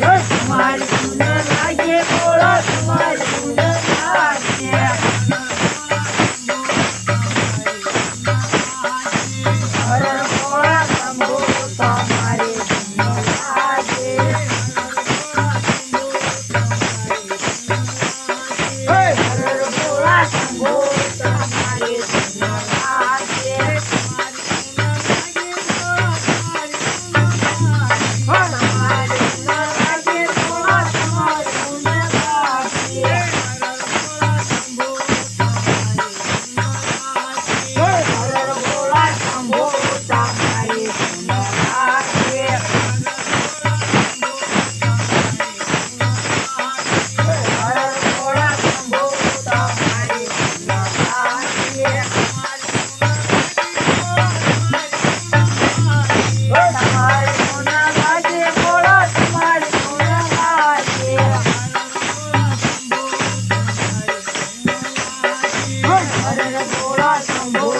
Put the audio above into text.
तुम्हारी सुंदर लागे बोलो तुम्हारी सुंदर लागे हर बोला शंभू तुम्हारी सुंदर लागे हर बोला शंभू तुम्हारी सुंदर लागे Bola,